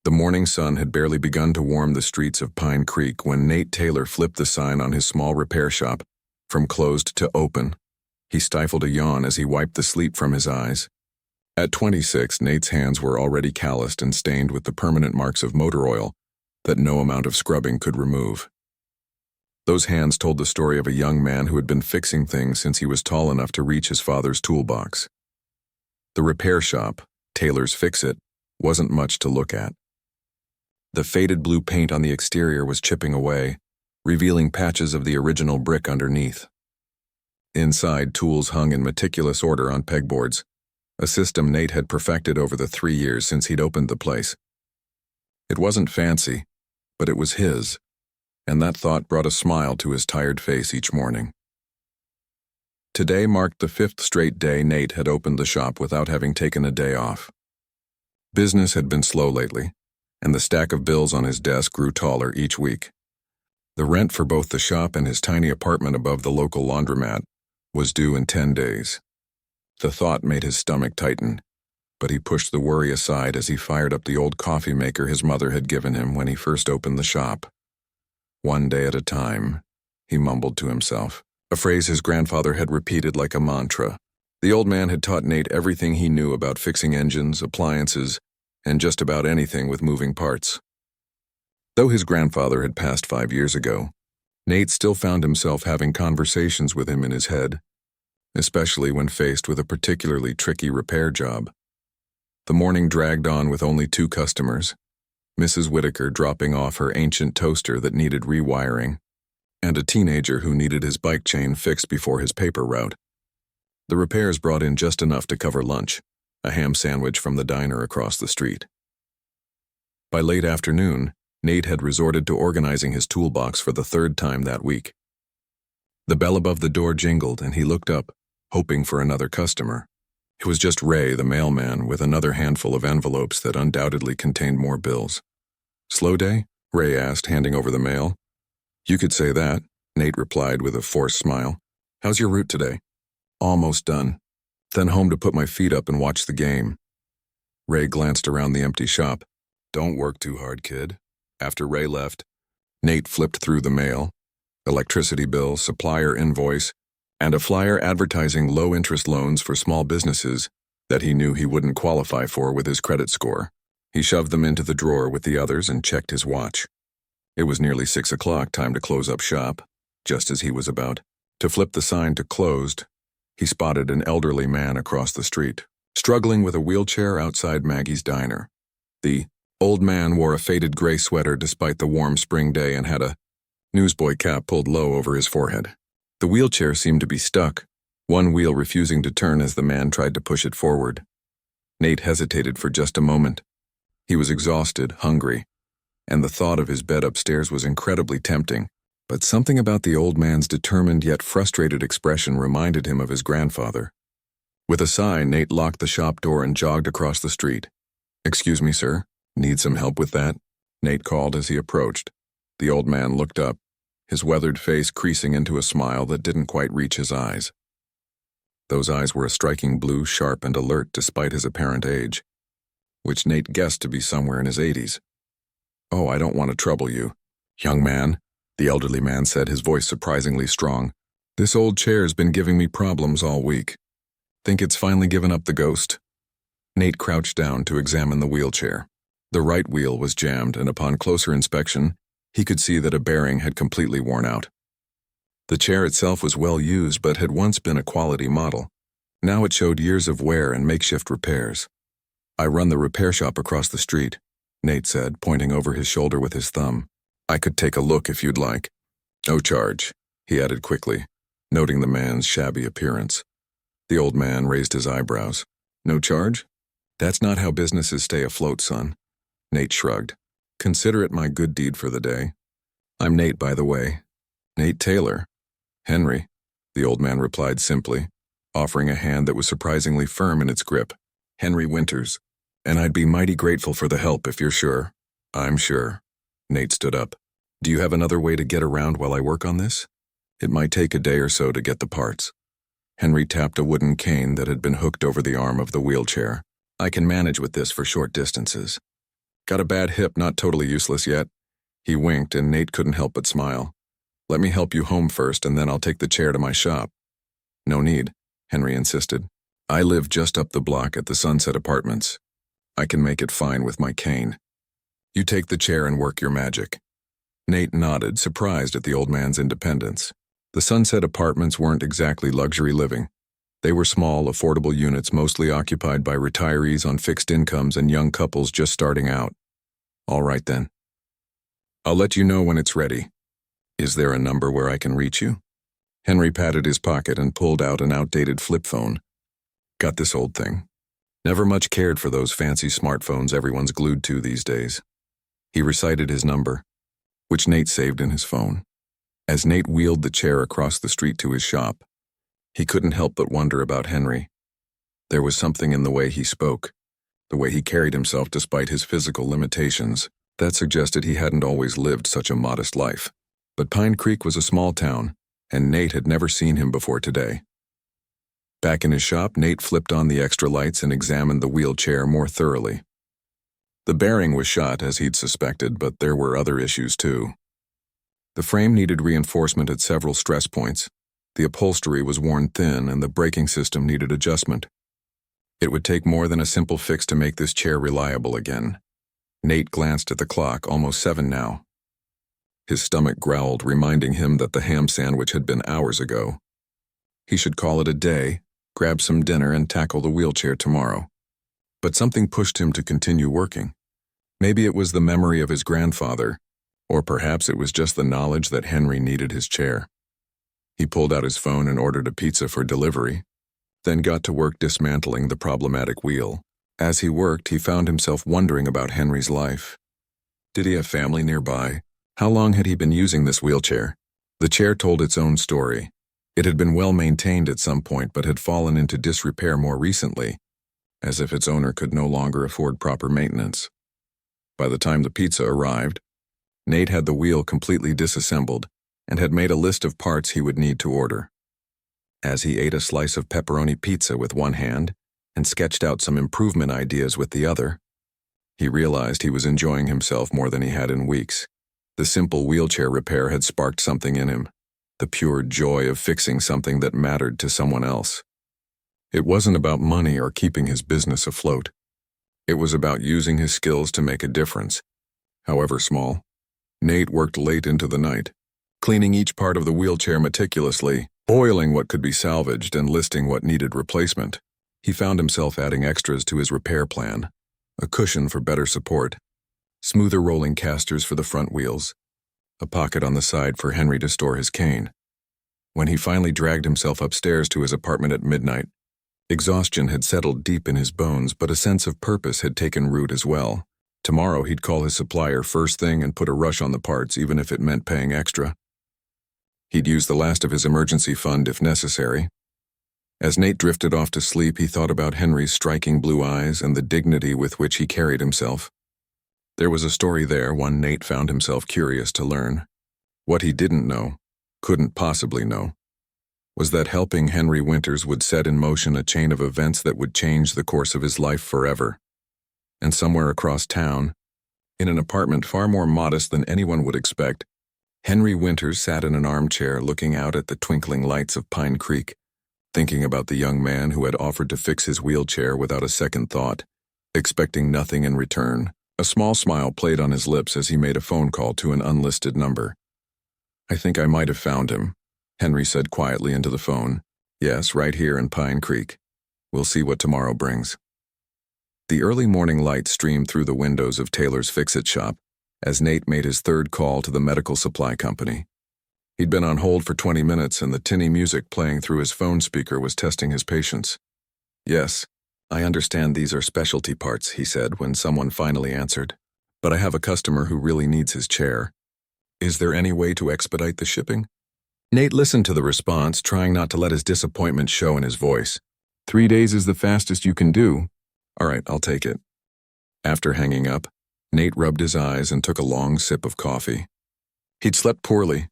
The morning sun had barely begun to warm the streets of Pine Creek when Nate Taylor flipped the sign on his small repair shop from closed to open. He stifled a yawn as he wiped the sleep from his eyes. At 26, Nate's hands were already calloused and stained with the permanent marks of motor oil that no amount of scrubbing could remove. Those hands told the story of a young man who had been fixing things since he was tall enough to reach his father's toolbox. The repair shop, Taylor's Fix-It, wasn't much to look at. The faded blue paint on the exterior was chipping away, revealing patches of the original brick underneath. Inside, tools hung in meticulous order on pegboards, a system Nate had perfected over the 3 years since he'd opened the place. It wasn't fancy, but it was his, and that thought brought a smile to his tired face each morning. Today marked the 5th straight day Nate had opened the shop without having taken a day off. Business had been slow lately, and the stack of bills on his desk grew taller each week. The rent for both the shop and his tiny apartment above the local laundromat was due in 10 days. The thought made his stomach tighten, but he pushed the worry aside as he fired up the old coffee maker his mother had given him when he first opened the shop. "One day at a time," he mumbled to himself, a phrase his grandfather had repeated like a mantra. The old man had taught Nate everything he knew about fixing engines, appliances, and just about anything with moving parts. Though his grandfather had passed 5 years ago, Nate still found himself having conversations with him in his head, especially when faced with a particularly tricky repair job. The morning dragged on with only 2 customers, Mrs. Whitaker dropping off her ancient toaster that needed rewiring, and a teenager who needed his bike chain fixed before his paper route. The repairs brought in just enough to cover lunch, a ham sandwich from the diner across the street. By late afternoon, Nate had resorted to organizing his toolbox for the 3rd time that week. The bell above the door jingled and he looked up, hoping for another customer. It was just Ray, the mailman, with another handful of envelopes that undoubtedly contained more bills. "Slow day?" Ray asked, handing over the mail. "You could say that," Nate replied with a forced smile. "How's your route today?" "Almost done. Then home to put my feet up and watch the game." Ray glanced around the empty shop. "Don't work too hard, kid." After Ray left, Nate flipped through the mail, electricity bill, supplier invoice, and a flyer advertising low-interest loans for small businesses that he knew he wouldn't qualify for with his credit score. He shoved them into the drawer with the others and checked his watch. It was nearly 6 o'clock, time to close up shop. Just as he was about to flip the sign to closed, he spotted an elderly man across the street, struggling with a wheelchair outside Maggie's diner. The old man wore a faded gray sweater despite the warm spring day and had a newsboy cap pulled low over his forehead. The wheelchair seemed to be stuck, one wheel refusing to turn as the man tried to push it forward. Nate hesitated for just a moment. He was exhausted, hungry, and the thought of his bed upstairs was incredibly tempting, but something about the old man's determined yet frustrated expression reminded him of his grandfather. With a sigh, Nate locked the shop door and jogged across the street. "Excuse me, sir. Need some help with that?" Nate called as he approached. The old man looked up, his weathered face creasing into a smile that didn't quite reach his eyes. Those eyes were a striking blue, sharp and alert despite his apparent age, which Nate guessed to be somewhere in his 80s. "Oh, I don't want to trouble you, young man," the elderly man said, his voice surprisingly strong. "This old chair's been giving me problems all week. Think it's finally given up the ghost?" Nate crouched down to examine the wheelchair. The right wheel was jammed, and upon closer inspection, he could see that a bearing had completely worn out. The chair itself was well used but had once been a quality model. Now it showed years of wear and makeshift repairs. "I run the repair shop across the street," Nate said, pointing over his shoulder with his thumb. "I could take a look if you'd like." "No charge," he added quickly, noting the man's shabby appearance. The old man raised his eyebrows. "No charge? That's not how businesses stay afloat, son." Nate shrugged. "Consider it my good deed for the day. I'm Nate, by the way. Nate Taylor." "Henry," the old man replied simply, offering a hand that was surprisingly firm in its grip. "Henry Winters. And I'd be mighty grateful for the help if you're sure." "I'm sure." Nate stood up. "Do you have another way to get around while I work on this? It might take a day or so to get the parts." Henry tapped a wooden cane that had been hooked over the arm of the wheelchair. "I can manage with this for short distances." Got a bad hip, not totally useless yet. He winked, and Nate couldn't help but smile. Let me help you home first, and then I'll take the chair to my shop. No need, Henry insisted. I live just up the block at the Sunset Apartments. I can make it fine with my cane. You take the chair and work your magic. Nate nodded, surprised at the old man's independence. The Sunset Apartments weren't exactly luxury living. They were small, affordable units mostly occupied by retirees on fixed incomes and young couples just starting out. All right then. I'll let you know when it's ready. Is there a number where I can reach you? Henry patted his pocket and pulled out an outdated flip phone. Got this old thing. Never much cared for those fancy smartphones everyone's glued to these days. He recited his number, which Nate saved in his phone. As Nate wheeled the chair across the street to his shop, he couldn't help but wonder about Henry. There was something in the way he spoke, the way he carried himself despite his physical limitations, that suggested he hadn't always lived such a modest life. But Pine Creek was a small town, and Nate had never seen him before today. Back in his shop, Nate flipped on the extra lights and examined the wheelchair more thoroughly. The bearing was shot, as he'd suspected, but there were other issues too. The frame needed reinforcement at several stress points. The upholstery was worn thin, and the braking system needed adjustment. It would take more than a simple fix to make this chair reliable again. Nate glanced at the clock, almost 7 now. His stomach growled, reminding him that the ham sandwich had been hours ago. He should call it a day, grab some dinner, and tackle the wheelchair tomorrow. But something pushed him to continue working. Maybe it was the memory of his grandfather, or perhaps it was just the knowledge that Henry needed his chair. He pulled out his phone and ordered a pizza for delivery, then got to work dismantling the problematic wheel. As he worked, he found himself wondering about Henry's life. Did he have family nearby? How long had he been using this wheelchair? The chair told its own story. It had been well maintained at some point, but had fallen into disrepair more recently, as if its owner could no longer afford proper maintenance. By the time the pizza arrived, Nate had the wheel completely disassembled and had made a list of parts he would need to order. As he ate a slice of pepperoni pizza with one hand and sketched out some improvement ideas with the other, he realized he was enjoying himself more than he had in weeks. The simple wheelchair repair had sparked something in him, the pure joy of fixing something that mattered to someone else. It wasn't about money or keeping his business afloat. It was about using his skills to make a difference, however small. Nate worked late into the night, cleaning each part of the wheelchair meticulously, oiling what could be salvaged and listing what needed replacement. He found himself adding extras to his repair plan: a cushion for better support, smoother rolling casters for the front wheels, a pocket on the side for Henry to store his cane. When he finally dragged himself upstairs to his apartment at midnight, exhaustion had settled deep in his bones, but a sense of purpose had taken root as well. Tomorrow he'd call his supplier first thing and put a rush on the parts, even if it meant paying extra. He'd use the last of his emergency fund if necessary. As Nate drifted off to sleep, he thought about Henry's striking blue eyes and the dignity with which he carried himself. There was a story there, one Nate found himself curious to learn. What he didn't know, couldn't possibly know, was that helping Henry Winters would set in motion a chain of events that would change the course of his life forever. And somewhere across town, in an apartment far more modest than anyone would expect, Henry Winters sat in an armchair looking out at the twinkling lights of Pine Creek, thinking about the young man who had offered to fix his wheelchair without a second thought, expecting nothing in return. A small smile played on his lips as he made a phone call to an unlisted number. I think I might have found him, Henry said quietly into the phone. Yes, right here in Pine Creek. We'll see what tomorrow brings. The early morning light streamed through the windows of Taylor's Fix-It shop as Nate made his third call to the medical supply company. He'd been on hold for 20 minutes, and the tinny music playing through his phone speaker was testing his patience. Yes, I understand these are specialty parts, he said when someone finally answered. But I have a customer who really needs his chair. Is there any way to expedite the shipping? Nate listened to the response, trying not to let his disappointment show in his voice. 3 days is the fastest you can do. All right, I'll take it. After hanging up, Nate rubbed his eyes and took a long sip of coffee. He'd slept poorly,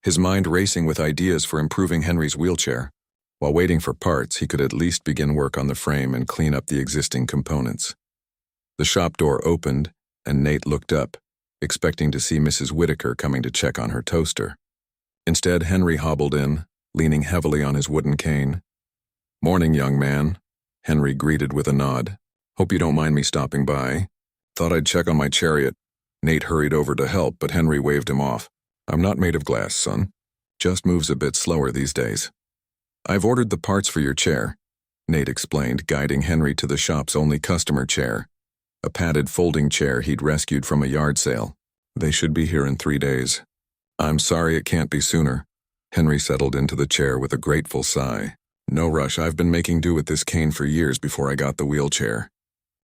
his mind racing with ideas for improving Henry's wheelchair. While waiting for parts, he could at least begin work on the frame and clean up the existing components. The shop door opened and Nate looked up, expecting to see Mrs. Whitaker coming to check on her toaster. Instead, Henry hobbled in, leaning heavily on his wooden cane. "Morning, young man," Henry greeted with a nod. "Hope you don't mind me stopping by. Thought I'd check on my chariot." Nate hurried over to help, but Henry waved him off. "I'm not made of glass, son. Just moves a bit slower these days." "I've ordered the parts for your chair," Nate explained, guiding Henry to the shop's only customer chair, a padded folding chair he'd rescued from a yard sale. "They should be here in 3 days." "I'm sorry it can't be sooner." Henry settled into the chair with a grateful sigh. "No rush, I've been making do with this cane for years before I got the wheelchair.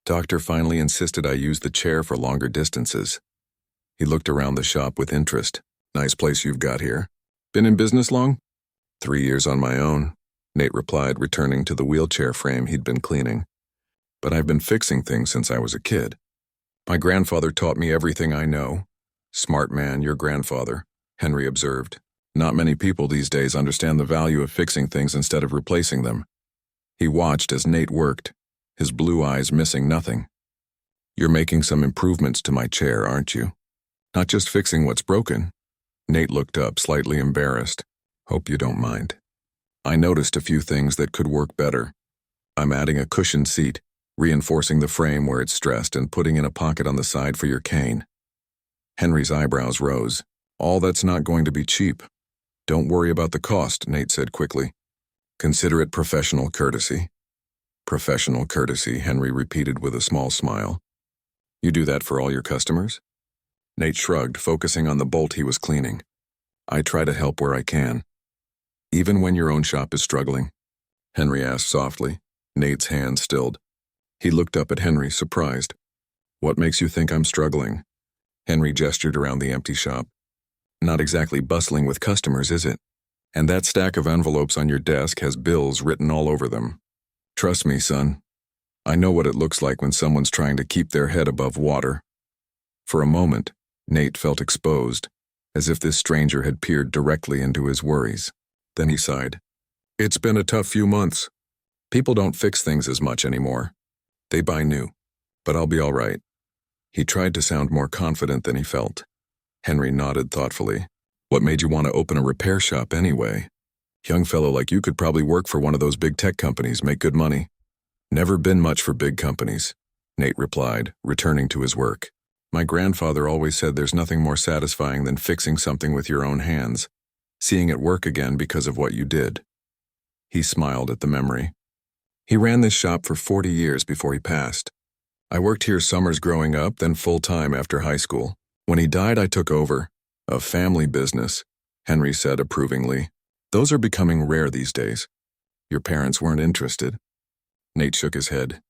Doctor finally insisted I use the chair for longer distances." He looked around the shop with interest. "Nice place you've got here. Been in business long?" 3 years on my own," Nate replied, returning to the wheelchair frame he'd been cleaning. "But I've been fixing things since I was a kid. My grandfather taught me everything I know." "Smart man, your grandfather," Henry observed. "Not many people these days understand the value of fixing things instead of replacing them." He watched as Nate worked, his blue eyes missing nothing. "You're making some improvements to my chair, aren't you? Not just fixing what's broken?" Nate looked up, slightly embarrassed. "Hope you don't mind. I noticed a few things that could work better. I'm adding a cushioned seat, reinforcing the frame where it's stressed, and putting in a pocket on the side for your cane." Henry's eyebrows rose. "All that's not going to be cheap." "Don't worry about the cost," Nate said quickly. "Consider it professional courtesy." "Professional courtesy," Henry repeated with a small smile. "You do that for all your customers?" Nate shrugged, focusing on the bolt he was cleaning. "I try to help where I can." "Even when your own shop is struggling?" Henry asked softly. Nate's hand stilled. He looked up at Henry, surprised. "What makes you think I'm struggling?" Henry gestured around the empty shop. "Not exactly bustling with customers, is it? And that stack of envelopes on your desk has bills written all over them. Trust me, son. I know what it looks like when someone's trying to keep their head above water." For a moment, Nate felt exposed, as if this stranger had peered directly into his worries. Then he sighed. "It's been a tough few months. People don't fix things as much anymore. They buy new. But I'll be all right." He tried to sound more confident than he felt. Henry nodded thoughtfully. "What made you want to open a repair shop anyway? Young fellow like you could probably work for one of those big tech companies, make good money." "Never been much for big companies," Nate replied, returning to his work. "My grandfather always said there's nothing more satisfying than fixing something with your own hands, seeing it work again because of what you did." He smiled at the memory. "He ran this shop for 40 years before he passed. I worked here summers growing up, then full-time after high school. When he died, I took over. A family business," Henry said approvingly. "Those are becoming rare these days." "Your parents weren't interested?" Nate shook his head.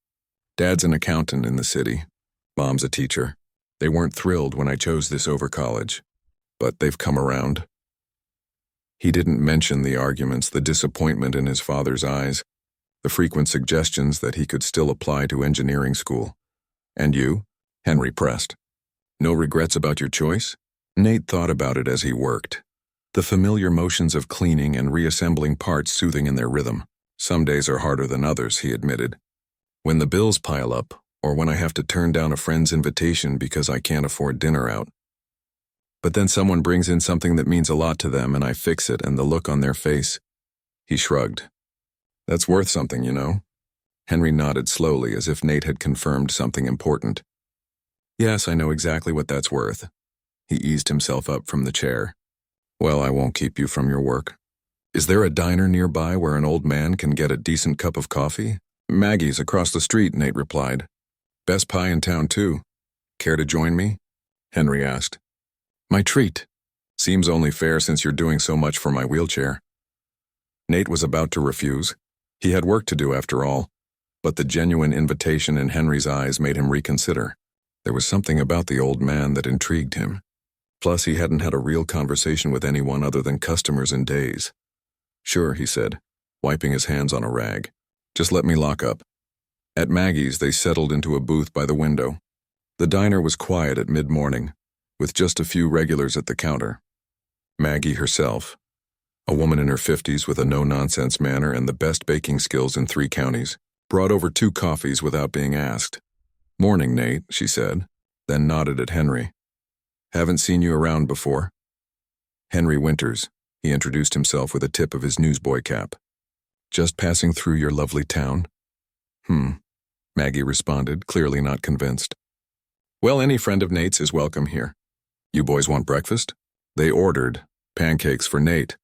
"Dad's an accountant in the city. Mom's a teacher. They weren't thrilled when I chose this over college. But they've come around." He didn't mention the arguments, the disappointment in his father's eyes, the frequent suggestions that he could still apply to engineering school. "And you?" Henry pressed. "No regrets about your choice?" Nate thought about it as he worked. The familiar motions of cleaning and reassembling parts soothing in their rhythm. "Some days are harder than others," he admitted. "When the bills pile up, or when I have to turn down a friend's invitation because I can't afford dinner out. But then someone brings in something that means a lot to them and I fix it, and the look on their face." He shrugged. "That's worth something, you know." Henry nodded slowly, as if Nate had confirmed something important. "Yes, I know exactly what that's worth." He eased himself up from the chair. "Well, I won't keep you from your work. Is there a diner nearby where an old man can get a decent cup of coffee?" "Maggie's across the street," Nate replied. "Best pie in town, too. Care to join me?" Henry asked. "My treat. Seems only fair since you're doing so much for my wheelchair." Nate was about to refuse. He had work to do after all. But the genuine invitation in Henry's eyes made him reconsider. There was something about the old man that intrigued him. Plus, he hadn't had a real conversation with anyone other than customers in days. "Sure," he said, wiping his hands on a rag. "Just let me lock up." At Maggie's, they settled into a booth by the window. The diner was quiet at mid-morning, with just a few regulars at the counter. Maggie herself, a woman in her 50s with a no-nonsense manner and the best baking skills in 3 counties, brought over 2 coffees without being asked. "Morning, Nate," she said. then nodded at Henry. Haven't seen you around before. Henry Winters, he introduced himself with a tip of his newsboy cap. Just passing through your lovely town? Maggie responded, clearly not convinced. Well, any friend of Nate's is welcome here. You boys want breakfast? They ordered pancakes for Nate,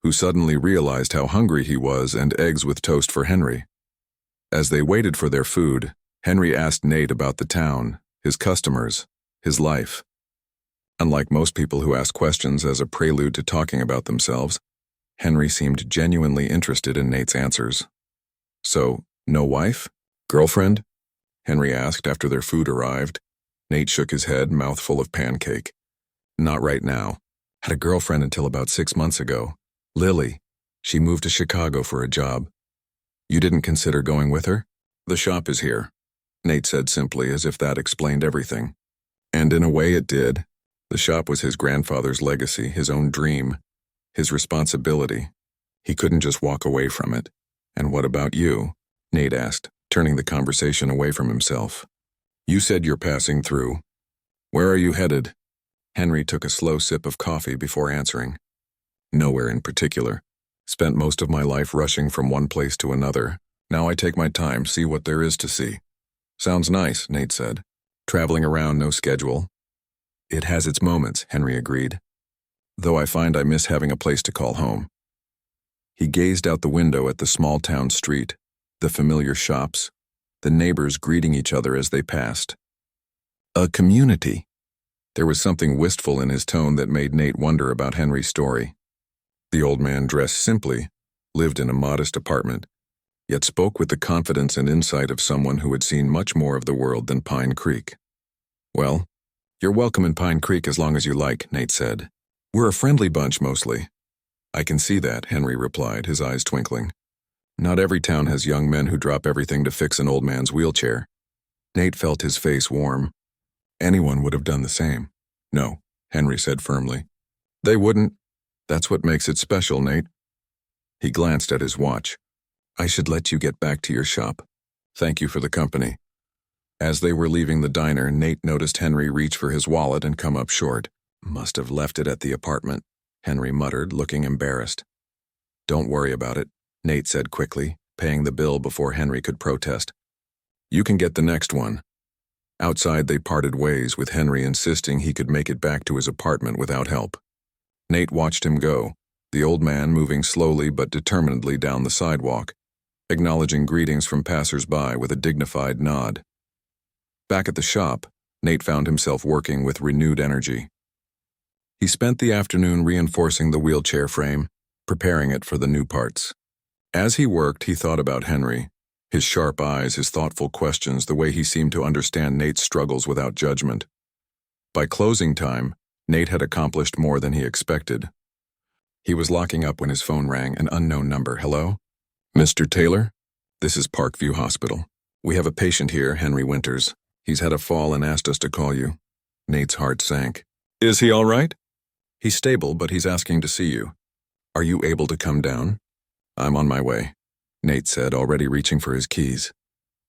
who suddenly realized how hungry he was, and eggs with toast for Henry. As they waited for their food, Henry asked Nate about the town, his customers, his life. Unlike most people who ask questions as a prelude to talking about themselves, Henry seemed genuinely interested in Nate's answers. So, no wife? Girlfriend? Henry asked after their food arrived. Nate shook his head, mouth full of pancake. Not right now. Had a girlfriend until about 6 months ago. Lily. She moved to Chicago for a job. You didn't consider going with her? The shop is here, Nate said simply, as if that explained everything. And in a way it did. The shop was his grandfather's legacy, his own dream, his responsibility. He couldn't just walk away from it. And what about you? Nate asked, turning the conversation away from himself. You said you're passing through. Where are you headed? Henry took a slow sip of coffee before answering. Nowhere in particular. Spent most of my life rushing from one place to another. Now I take my time, see what there is to see. Sounds nice, Nate said. Traveling around, no schedule. It has its moments, Henry agreed. Though I find I miss having a place to call home. He gazed out the window at the small town street, the familiar shops, the neighbors greeting each other as they passed. A community. There was something wistful in his tone that made Nate wonder about Henry's story. The old man dressed simply, lived in a modest apartment, yet spoke with the confidence and insight of someone who had seen much more of the world than Pine Creek. Well, you're welcome in Pine Creek as long as you like, Nate said. We're a friendly bunch mostly. I can see that, Henry replied, his eyes twinkling. Not every town has young men who drop everything to fix an old man's wheelchair. Nate felt his face warm. Anyone would have done the same. No, Henry said firmly. They wouldn't. That's what makes it special, Nate. He glanced at his watch. I should let you get back to your shop. Thank you for the company. As they were leaving the diner, Nate noticed Henry reach for his wallet and come up short. Must have left it at the apartment, Henry muttered, looking embarrassed. Don't worry about it, Nate said quickly, paying the bill before Henry could protest. You can get the next one. Outside they parted ways, with Henry insisting he could make it back to his apartment without help. Nate watched him go, the old man moving slowly but determinedly down the sidewalk, acknowledging greetings from passers-by with a dignified nod. Back at the shop, Nate found himself working with renewed energy. He spent the afternoon reinforcing the wheelchair frame, preparing it for the new parts. As he worked, he thought about Henry, his sharp eyes, his thoughtful questions, the way he seemed to understand Nate's struggles without judgment. By closing time, Nate had accomplished more than he expected. He was locking up when his phone rang, an unknown number. Hello? Mr. Taylor? This is Parkview Hospital. We have a patient here, Henry Winters. He's had a fall and asked us to call you. Nate's heart sank. Is he all right? He's stable, but he's asking to see you. Are you able to come down? I'm on my way, Nate said, already reaching for his keys.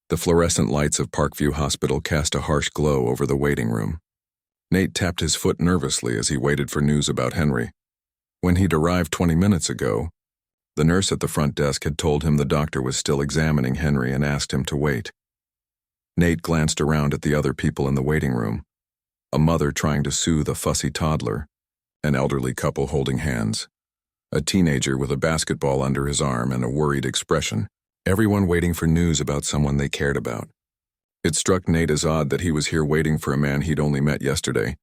The fluorescent lights of Parkview Hospital cast a harsh glow over the waiting room. Nate tapped his foot nervously as he waited for news about Henry. When he'd arrived 20 minutes ago, the nurse at the front desk had told him the doctor was still examining Henry and asked him to wait. Nate glanced around at the other people in the waiting room. A mother trying to soothe a fussy toddler, an elderly couple holding hands, a teenager with a basketball under his arm and a worried expression, everyone waiting for news about someone they cared about. It struck Nate as odd that he was here waiting for a man he'd only met yesterday,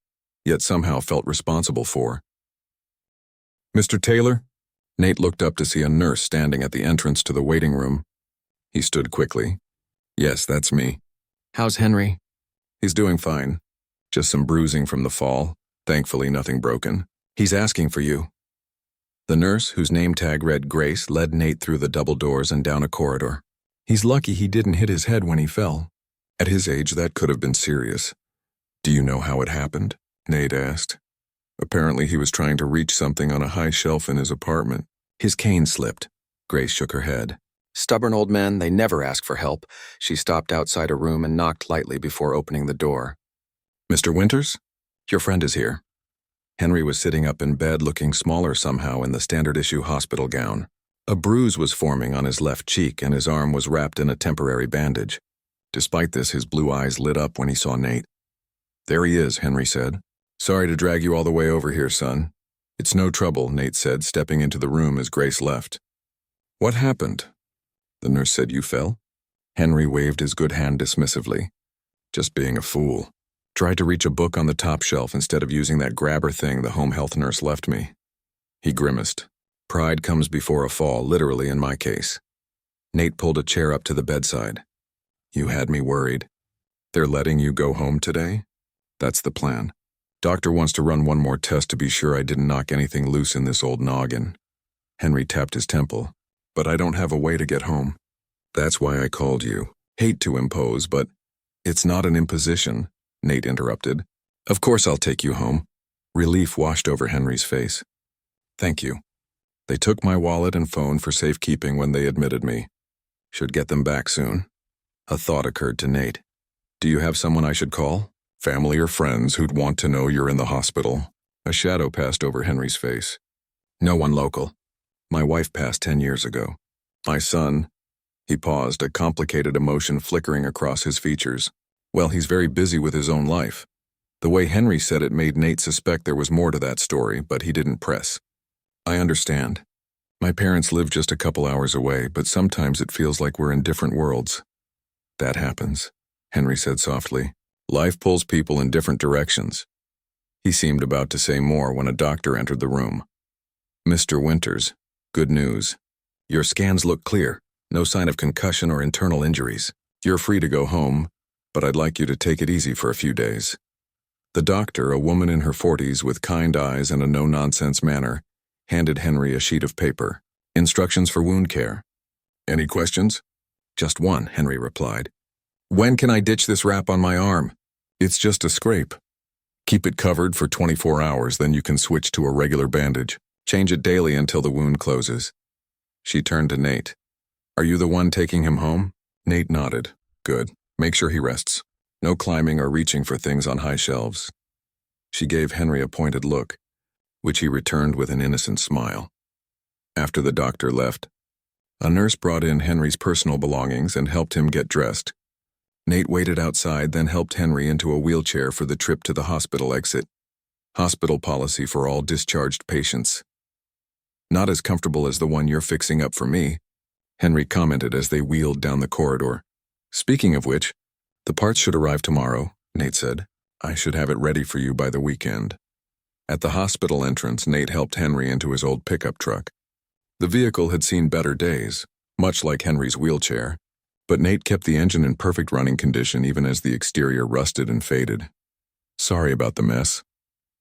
yet somehow felt responsible for. Mr. Taylor? Nate looked up to see a nurse standing at the entrance to the waiting room. He stood quickly. Yes, that's me. How's Henry? He's doing fine. Just some bruising from the fall. Thankfully, nothing broken. He's asking for you. The nurse, whose name tag read Grace, led Nate through the double doors and down a corridor. He's lucky he didn't hit his head when he fell. At his age, that could have been serious. Do you know how it happened? Nate asked. Apparently, he was trying to reach something on a high shelf in his apartment. His cane slipped. Grace shook her head. Stubborn old men, they never ask for help. She stopped outside a room and knocked lightly before opening the door. Mr. Winters? Your friend is here. Henry was sitting up in bed looking smaller somehow in the standard-issue hospital gown. A bruise was forming on his left cheek and his arm was wrapped in a temporary bandage. Despite this, his blue eyes lit up when he saw Nate. "There he is," Henry said. "Sorry to drag you all the way over here, son." "It's no trouble," Nate said, stepping into the room as Grace left. "What happened?" The nurse said. "You fell?" Henry waved his good hand dismissively. "Just being a fool. Tried to reach a book on the top shelf instead of using that grabber thing the home health nurse left me." He grimaced. Pride comes before a fall, literally in my case. Nate pulled a chair up to the bedside. "You had me worried. They're letting you go home today?" "That's the plan. Doctor wants to run one more test to be sure I didn't knock anything loose in this old noggin." Henry tapped his temple. "But I don't have a way to get home. That's why I called you. Hate to impose, but..." "It's not an imposition," Nate interrupted. "Of course I'll take you home." Relief washed over Henry's face. "Thank you. They took my wallet and phone for safekeeping when they admitted me. Should get them back soon." A thought occurred to Nate. "Do you have someone I should call? Family or friends who'd want to know you're in the hospital?" A shadow passed over Henry's face. "No one local. My wife passed 10 years ago. My son..." He paused, a complicated emotion flickering across his features. "Well, he's very busy with his own life." The way Henry said it made Nate suspect there was more to that story, but he didn't press. "I understand. My parents live just a couple hours away, but sometimes it feels like we're in different worlds." "That happens," Henry said softly. "Life pulls people in different directions." He seemed about to say more when a doctor entered the room. "Mr. Winters, good news. Your scans look clear. No sign of concussion or internal injuries. You're free to go home, but I'd like you to take it easy for a few days." The doctor, a woman in her 40s with kind eyes and a no-nonsense manner, handed Henry a sheet of paper. "Instructions for wound care." "Any questions?" "Just one," Henry replied. "When can I ditch this wrap on my arm?" "It's just a scrape. Keep it covered for 24 hours, then you can switch to a regular bandage. Change it daily until the wound closes." She turned to Nate. "Are you the one taking him home?" Nate nodded. "Good. Make sure he rests. No climbing or reaching for things on high shelves." She gave Henry a pointed look, which he returned with an innocent smile. After the doctor left, a nurse brought in Henry's personal belongings and helped him get dressed. Nate waited outside, then helped Henry into a wheelchair for the trip to the hospital exit. Hospital policy for all discharged patients. "Not as comfortable as the one you're fixing up for me," Henry commented as they wheeled down the corridor. "Speaking of which, the parts should arrive tomorrow," Nate said. "I should have it ready for you by the weekend." At the hospital entrance, Nate helped Henry into his old pickup truck. The vehicle had seen better days, much like Henry's wheelchair, but Nate kept the engine in perfect running condition even as the exterior rusted and faded. "Sorry about the mess,"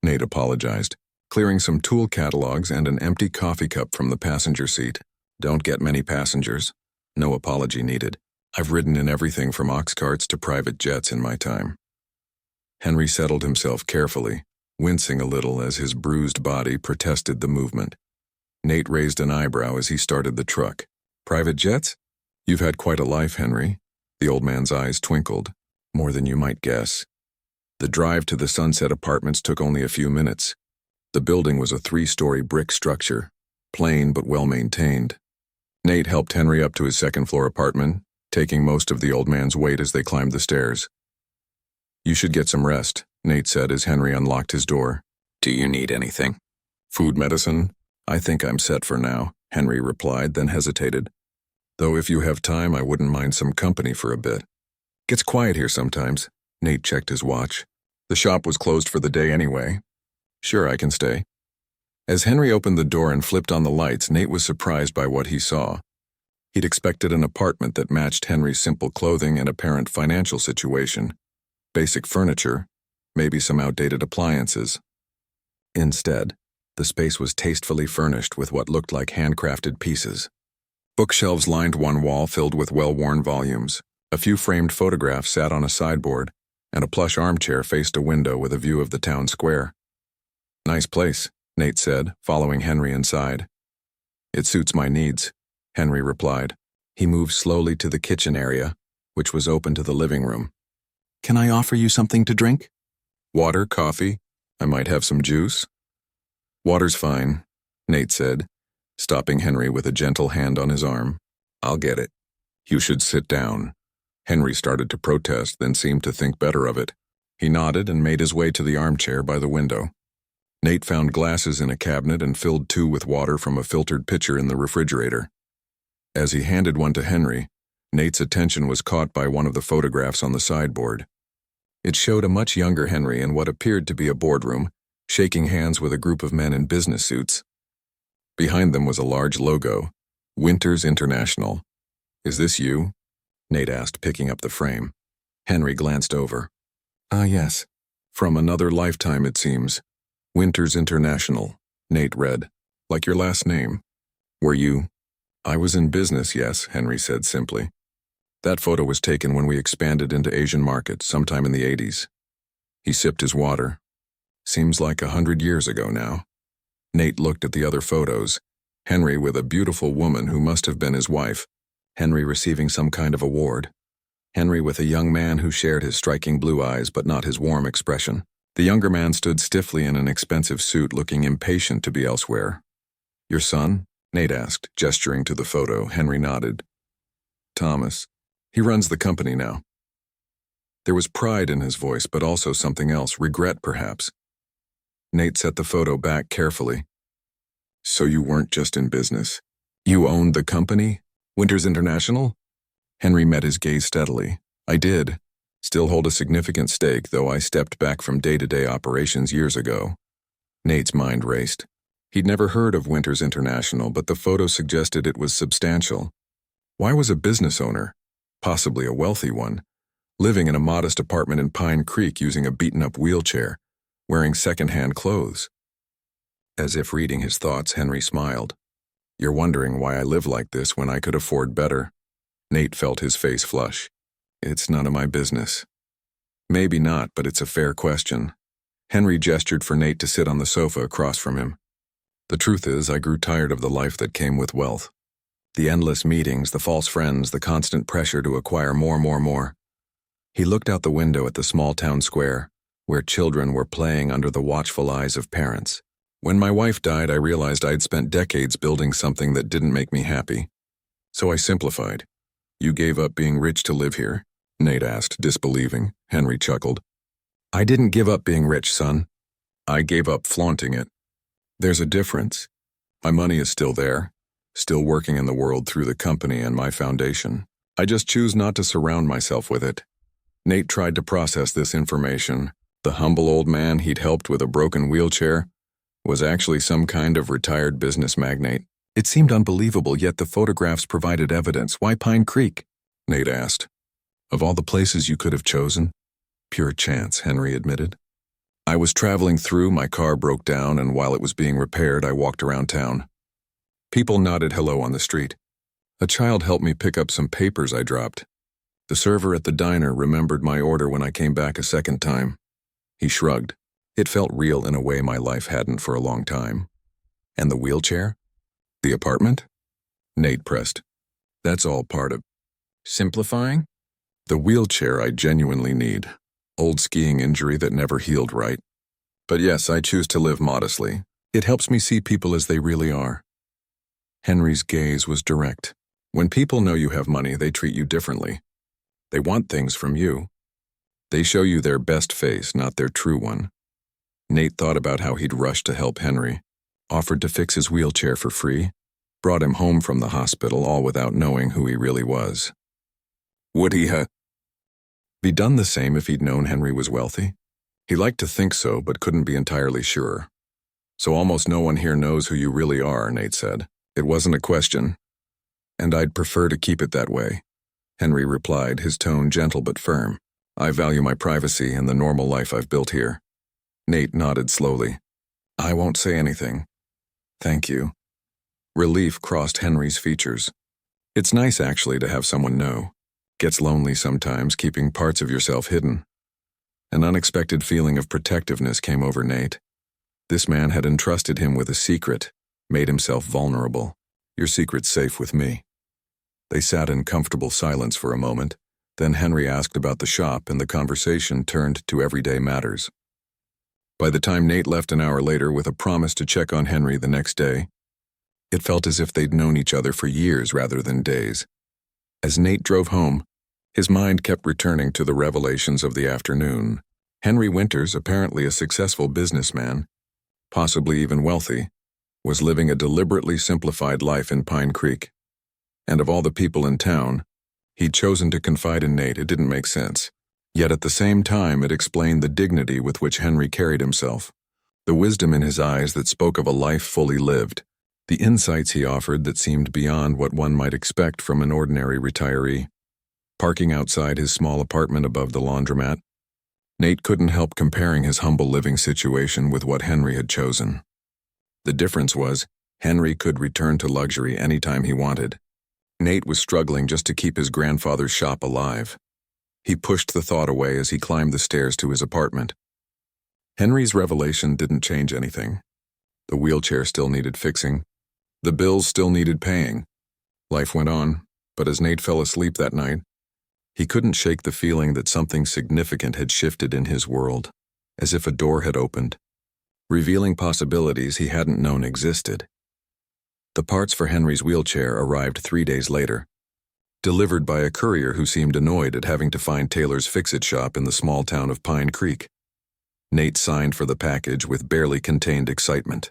Nate apologized, clearing some tool catalogs and an empty coffee cup from the passenger seat. "Don't get many passengers. No apology needed. I've ridden in everything from ox carts to private jets in my time." Henry settled himself carefully, wincing a little as his bruised body protested the movement. Nate raised an eyebrow as he started the truck. "Private jets? You've had quite a life, Henry." The old man's eyes twinkled. "More than you might guess." The drive to the Sunset Apartments took only a few minutes. The building was a 3-story brick structure, plain but well-maintained. Nate helped Henry up to his second-floor apartment, taking most of the old man's weight as they climbed the stairs. "You should get some rest," Nate said as Henry unlocked his door. "Do you need anything?" "Food, medicine? I think I'm set for now," Henry replied, then hesitated. "Though if you have time, I wouldn't mind some company for a bit. Gets quiet here sometimes." Nate checked his watch. The shop was closed for the day anyway. "Sure, I can stay." As Henry opened the door and flipped on the lights, Nate was surprised by what he saw. He'd expected an apartment that matched Henry's simple clothing and apparent financial situation. Basic furniture, maybe some outdated appliances. Instead, the space was tastefully furnished with what looked like handcrafted pieces. Bookshelves lined one wall filled with well-worn volumes. A few framed photographs sat on a sideboard, and a plush armchair faced a window with a view of the town square. "Nice place," Nate said, following Henry inside. "It suits my needs," Henry replied. He moved slowly to the kitchen area, which was open to the living room. "Can I offer you something to drink?" Water, coffee? I might have some juice? Water's fine, Nate said, stopping Henry with a gentle hand on his arm. I'll get it. You should sit down. Henry started to protest, then seemed to think better of it. He nodded and made his way to the armchair by the window. Nate found glasses in a cabinet and filled 2 with water from a filtered pitcher in the refrigerator. As he handed one to Henry, Nate's attention was caught by one of the photographs on the sideboard. It showed a much younger Henry in what appeared to be a boardroom, shaking hands with a group of men in business suits. Behind them was a large logo, Winters International. Is this you? Nate asked, picking up the frame. Henry glanced over. Yes. From another lifetime, it seems. Winters International, Nate read. Like your last name. Were you? I was in business, yes, Henry said simply. That photo was taken when we expanded into Asian markets sometime in the 80s. He sipped his water. Seems like 100 years ago now. Nate looked at the other photos. Henry with a beautiful woman who must have been his wife. Henry receiving some kind of award. Henry with a young man who shared his striking blue eyes but not his warm expression. The younger man stood stiffly in an expensive suit, looking impatient to be elsewhere. Your son? Nate asked, gesturing to the photo. Henry nodded. Thomas. He runs the company now. There was pride in his voice, but also something else, regret perhaps. Nate set the photo back carefully. So you weren't just in business. You owned the company? Winters International? Henry met his gaze steadily. I did. Still hold a significant stake, though I stepped back from day-to-day operations years ago. Nate's mind raced. He'd never heard of Winters International, but the photo suggested it was substantial. Why was a business owner, possibly a wealthy one, living in a modest apartment in Pine Creek using a beaten-up wheelchair, wearing second-hand clothes? As if reading his thoughts, Henry smiled. You're wondering why I live like this when I could afford better. Nate felt his face flush. It's none of my business. Maybe not, but it's a fair question. Henry gestured for Nate to sit on the sofa across from him. The truth is, I grew tired of the life that came with wealth. The endless meetings, the false friends, the constant pressure to acquire more. He looked out the window at the small town square, where children were playing under the watchful eyes of parents. When my wife died, I realized I'd spent decades building something that didn't make me happy. So I simplified. You gave up being rich to live here? Nate asked, disbelieving. Henry chuckled. I didn't give up being rich, son. I gave up flaunting it. There's a difference. My money is still there, still working in the world through the company and my foundation. I just choose not to surround myself with it. Nate tried to process this information. The humble old man he'd helped with a broken wheelchair was actually some kind of retired business magnate. It seemed unbelievable, yet the photographs provided evidence. Why Pine Creek? Nate asked. Of all the places you could have chosen? Pure chance, Henry admitted. I was traveling through, my car broke down, and while it was being repaired, I walked around town. People nodded hello on the street. A child helped me pick up some papers I dropped. The server at the diner remembered my order when I came back a second time. He shrugged. It felt real in a way my life hadn't for a long time. And the wheelchair? The apartment? Nate pressed. That's all part of simplifying? The wheelchair I genuinely need. Old skiing injury that never healed right. But yes, I choose to live modestly. It helps me see people as they really are. Henry's gaze was direct. When people know you have money, they treat you differently. They want things from you. They show you their best face, not their true one. Nate thought about how he'd rushed to help Henry, offered to fix his wheelchair for free, brought him home from the hospital, all without knowing who he really was. Would he be done the same if he'd known Henry was wealthy? He liked to think so, but couldn't be entirely sure. So almost no one here knows who you really are, Nate said. It wasn't a question. And I'd prefer to keep it that way, Henry replied, his tone gentle but firm. I value my privacy and the normal life I've built here. Nate nodded slowly. I won't say anything. Thank you. Relief crossed Henry's features. It's nice, actually, to have someone know. Gets lonely sometimes, keeping parts of yourself hidden. An unexpected feeling of protectiveness came over Nate. This man had entrusted him with a secret, made himself vulnerable. Your secret's safe with me. They sat in comfortable silence for a moment. Then Henry asked about the shop, and the conversation turned to everyday matters. By the time Nate left an hour later with a promise to check on Henry the next day, it felt as if they'd known each other for years rather than days. As Nate drove home, his mind kept returning to the revelations of the afternoon. Henry Winters, apparently a successful businessman, possibly even wealthy, was living a deliberately simplified life in Pine Creek. And of all the people in town, he'd chosen to confide in Nate. It didn't make sense. Yet at the same time, it explained the dignity with which Henry carried himself, the wisdom in his eyes that spoke of a life fully lived, the insights he offered that seemed beyond what one might expect from an ordinary retiree. Parking outside his small apartment above the laundromat, Nate couldn't help comparing his humble living situation with what Henry had chosen. The difference was, Henry could return to luxury anytime he wanted. Nate was struggling just to keep his grandfather's shop alive. He pushed the thought away as he climbed the stairs to his apartment. Henry's revelation didn't change anything. The wheelchair still needed fixing. The bills still needed paying. Life went on, but as Nate fell asleep that night, he couldn't shake the feeling that something significant had shifted in his world, as if a door had opened, revealing possibilities he hadn't known existed. The parts for Henry's wheelchair arrived 3 days later, delivered by a courier who seemed annoyed at having to find Taylor's fix-it shop in the small town of Pine Creek. Nate signed for the package with barely contained excitement.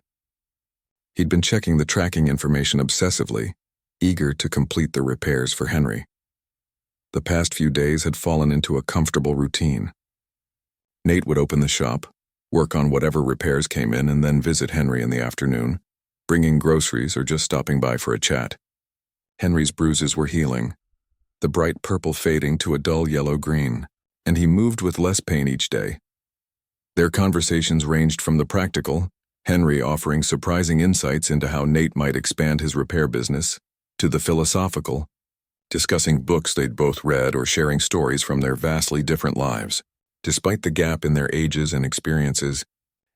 He'd been checking the tracking information obsessively, eager to complete the repairs for Henry. The past few days had fallen into a comfortable routine. Nate would open the shop, work on whatever repairs came in, and then visit Henry in the afternoon, bringing groceries or just stopping by for a chat. Henry's bruises were healing, the bright purple fading to a dull yellow-green, and he moved with less pain each day. Their conversations ranged from the practical, Henry offering surprising insights into how Nate might expand his repair business, to the philosophical, discussing books they'd both read or sharing stories from their vastly different lives. Despite the gap in their ages and experiences,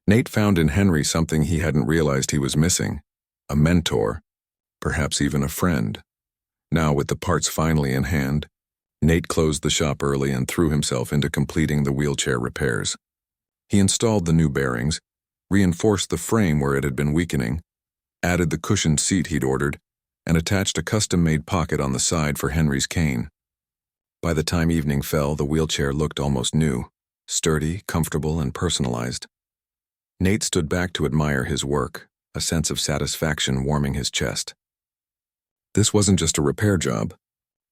Nate found in Henry something he hadn't realized he was missing, a mentor, perhaps even a friend. Now, with the parts finally in hand, Nate closed the shop early and threw himself into completing the wheelchair repairs. He installed the new bearings, reinforced the frame where it had been weakening, added the cushioned seat he'd ordered, and attached a custom-made pocket on the side for Henry's cane. By the time evening fell, the wheelchair looked almost new, sturdy, comfortable, and personalized. Nate stood back to admire his work, a sense of satisfaction warming his chest. This wasn't just a repair job.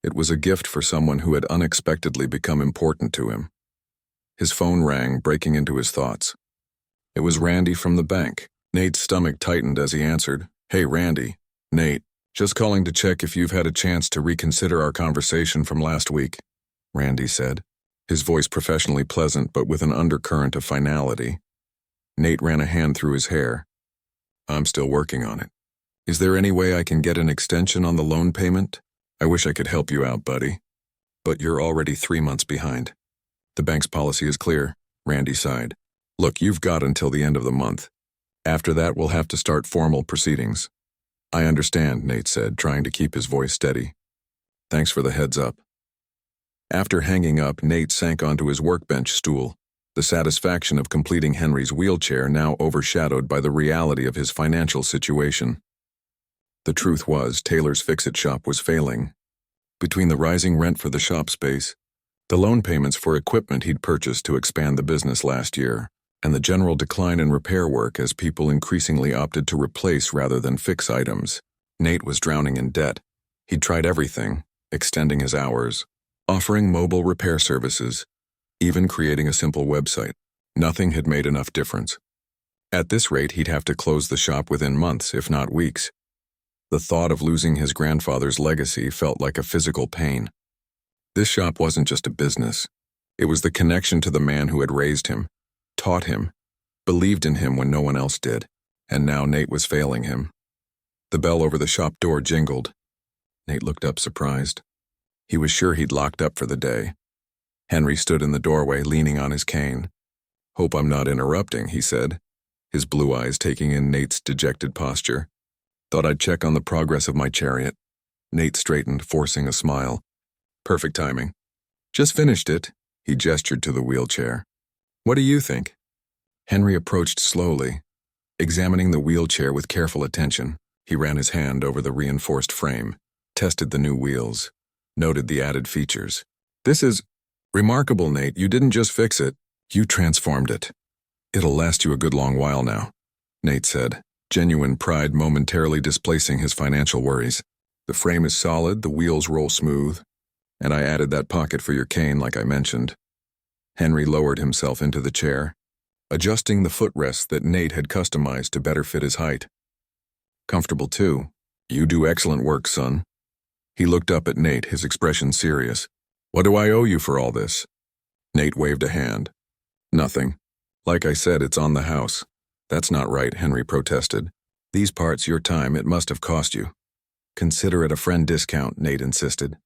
It was a gift for someone who had unexpectedly become important to him. His phone rang, breaking into his thoughts. It was Randy from the bank. Nate's stomach tightened as he answered. "Hey, Randy." "Nate, just calling to check if you've had a chance to reconsider our conversation from last week," Randy said, his voice professionally pleasant but with an undercurrent of finality. Nate ran a hand through his hair. "I'm still working on it. Is there any way I can get an extension on the loan payment? I wish I could help you out, buddy. But you're already 3 months behind." "The bank's policy is clear," Randy sighed. "Look, you've got until the end of the month. After that, we'll have to start formal proceedings." "I understand," Nate said, trying to keep his voice steady. "Thanks for the heads up." After hanging up, Nate sank onto his workbench stool, the satisfaction of completing Henry's wheelchair now overshadowed by the reality of his financial situation. The truth was, Taylor's fix-it shop was failing. Between the rising rent for the shop space, the loan payments for equipment he'd purchased to expand the business last year, and the general decline in repair work as people increasingly opted to replace rather than fix items, Nate was drowning in debt. He'd tried everything, extending his hours, offering mobile repair services, even creating a simple website. Nothing had made enough difference. At this rate, he'd have to close the shop within months, if not weeks. The thought of losing his grandfather's legacy felt like a physical pain. This shop wasn't just a business. It was the connection to the man who had raised him, taught him, believed in him when no one else did, and now Nate was failing him. The bell over the shop door jingled. Nate looked up surprised. He was sure he'd locked up for the day. Henry stood in the doorway, leaning on his cane. "Hope I'm not interrupting," he said, his blue eyes taking in Nate's dejected posture. "Thought I'd check on the progress of my chariot." Nate straightened, forcing a smile. "Perfect timing. Just finished it." He gestured to the wheelchair. "What do you think?" Henry approached slowly, examining the wheelchair with careful attention. He ran his hand over the reinforced frame, tested the new wheels, noted the added features. "This is remarkable, Nate. You didn't just fix it, you transformed it. It'll last you a good long while now," Nate said, genuine pride momentarily displacing his financial worries. "The frame is solid, the wheels roll smooth, and I added that pocket for your cane like I mentioned." Henry lowered himself into the chair, adjusting the footrest that Nate had customized to better fit his height. "Comfortable too. You do excellent work, son." He looked up at Nate, his expression serious. "What do I owe you for all this?" Nate waved a hand. "Nothing. Like I said, it's on the house." "That's not right," Henry protested. "These parts, your time, it must have cost you." "Consider it a friend discount," Nate insisted.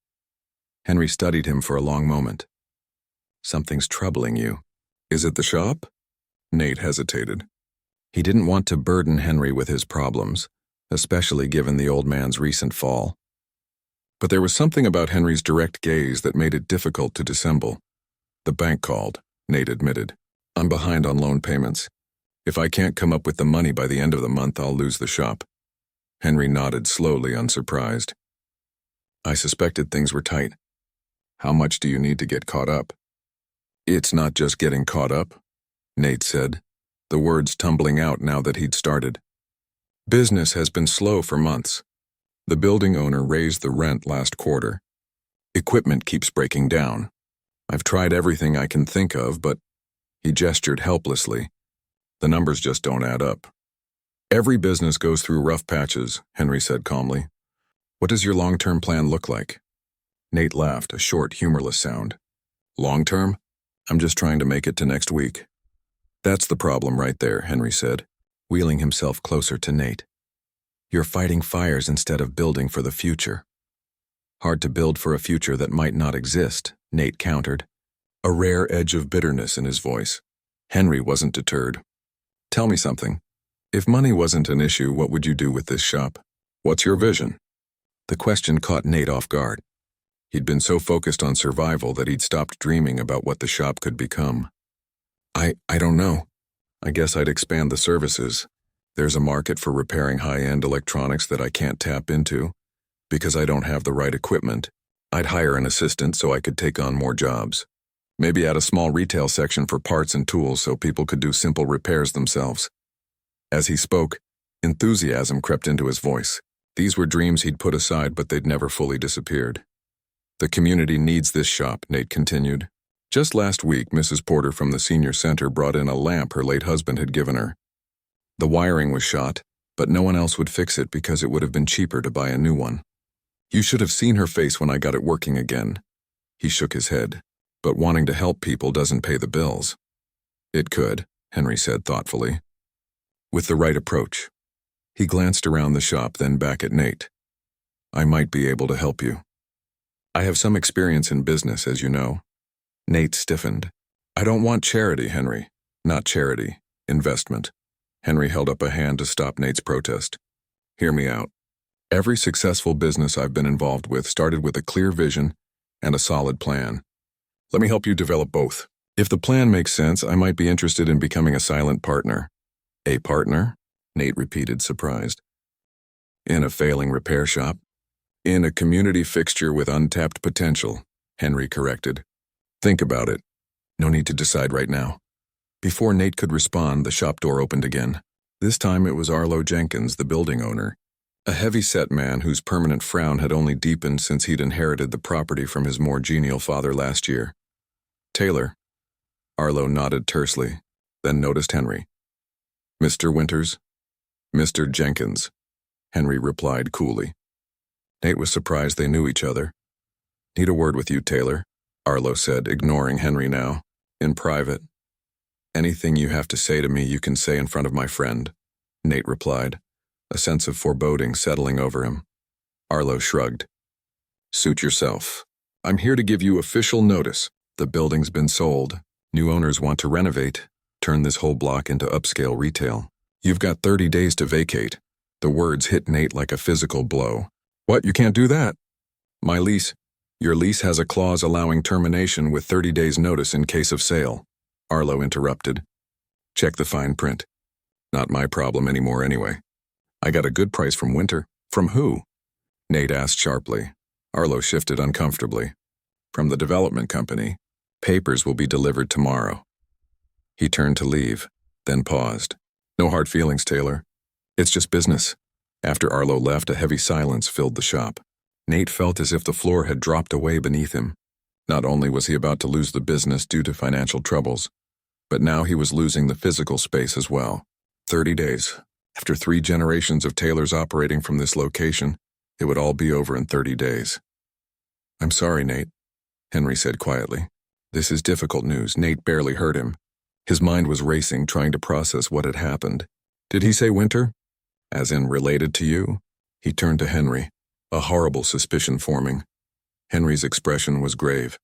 Henry studied him for a long moment. "Something's troubling you. Is it the shop?" Nate hesitated. He didn't want to burden Henry with his problems, especially given the old man's recent fall. But there was something about Henry's direct gaze that made it difficult to dissemble. "The bank called," Nate admitted. "I'm behind on loan payments. If I can't come up with the money by the end of the month, I'll lose the shop." Henry nodded slowly, unsurprised. "I suspected things were tight. How much do you need to get caught up?" "It's not just getting caught up," Nate said, the words tumbling out now that he'd started. "Business has been slow for months. The building owner raised the rent last quarter. Equipment keeps breaking down. I've tried everything I can think of, but—" He gestured helplessly. "The numbers just don't add up." "Every business goes through rough patches," Henry said calmly. "What does your long-term plan look like?" Nate laughed, a short, humorless sound. "Long-term? I'm just trying to make it to next week." "That's the problem right there," Henry said, wheeling himself closer to Nate. "You're fighting fires instead of building for the future." "Hard to build for a future that might not exist," Nate countered, a rare edge of bitterness in his voice. Henry wasn't deterred. "Tell me something. If money wasn't an issue, what would you do with this shop? What's your vision?" The question caught Nate off guard. He'd been so focused on survival that he'd stopped dreaming about what the shop could become. I don't know. I guess I'd expand the services. There's a market for repairing high-end electronics that I can't tap into because I don't have the right equipment. I'd hire an assistant so I could take on more jobs. Maybe add a small retail section for parts and tools so people could do simple repairs themselves." As he spoke, enthusiasm crept into his voice. These were dreams he'd put aside, but they'd never fully disappeared. "The community needs this shop," Nate continued. "Just last week, Mrs. Porter from the senior center brought in a lamp her late husband had given her. The wiring was shot, but no one else would fix it because it would have been cheaper to buy a new one. You should have seen her face when I got it working again." He shook his head. "But wanting to help people doesn't pay the bills." "It could," Henry said thoughtfully. "With the right approach." He glanced around the shop, then back at Nate. "I might be able to help you. I have some experience in business, as you know." Nate stiffened. "I don't want charity, Henry. Not charity. Investment." Henry held up a hand to stop Nate's protest. "Hear me out. Every successful business I've been involved with started with a clear vision and a solid plan. Let me help you develop both. If the plan makes sense, I might be interested in becoming a silent partner." "A partner?" Nate repeated, surprised. "In a failing repair shop. In a community fixture with untapped potential," Henry corrected. "Think about it. No need to decide right now." Before Nate could respond, the shop door opened again. This time it was Arlo Jenkins, the building owner, a heavy-set man whose permanent frown had only deepened since he'd inherited the property from his more genial father last year. "Taylor." Arlo nodded tersely, then noticed Henry. "Mr. Winters?" "Mr. Jenkins," Henry replied coolly. Nate was surprised they knew each other. "Need a word with you, Taylor," Arlo said, ignoring Henry now. "In private." "Anything you have to say to me, you can say in front of my friend," Nate replied, a sense of foreboding settling over him. Arlo shrugged. "Suit yourself. I'm here to give you official notice. The building's been sold. New owners want to renovate, turn this whole block into upscale retail. You've got 30 days to vacate." The words hit Nate like a physical blow. "What, you can't do that?" "My lease. Your lease has a clause allowing termination with 30 days' notice in case of sale," Arlo interrupted. Check the fine print. Not my problem anymore anyway. I got a good price from Winter. From who? Nate asked sharply. Arlo shifted uncomfortably. From the development company. Papers will be delivered tomorrow. He turned to leave, then paused. No hard feelings, Taylor. It's just business. After Arlo left, a heavy silence filled the shop. Nate felt as if the floor had dropped away beneath him. Not only was he about to lose the business due to financial troubles, but now he was losing the physical space as well. 30 days. After 3 generations of Taylors operating from this location, it would all be over in 30 days. I'm sorry, Nate, Henry said quietly. This is difficult news. Nate barely heard him. His mind was racing, trying to process what had happened. Did he say Winter? As in related to you? He turned to Henry, a horrible suspicion forming. Henry's expression was grave.